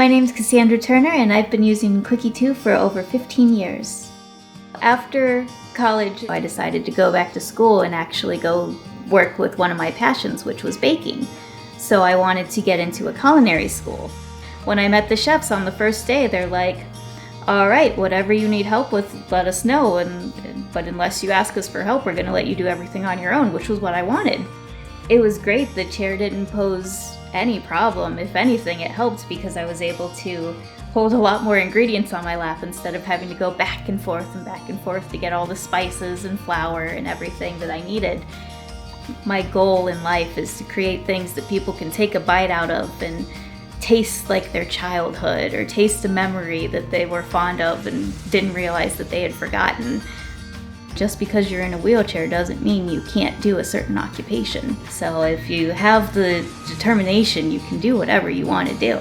My name's Cassandra Turner, and I've been using Quickie 2 for over 15 years. After college, I decided to go back to school and actually go work with one of my passions, which was baking. So I wanted to get into a culinary school. When I met the chefs on the first day, they're like, all right, whatever you need help with, let us know, but unless you ask us for help, we're going to let you do everything on your own, which was what I wanted. It was great. The chair didn't pose any problem. If anything, it helped because I was able to hold a lot more ingredients on my lap instead of having to go back and forth to get all the spices and flour and everything that I needed. My goal in life is to create things that people can take a bite out of and taste like their childhood, or taste a memory that they were fond of and didn't realize that they had forgotten. Just because you're in a wheelchair doesn't mean you can't do a certain occupation. So if you have the determination, you can do whatever you want to do.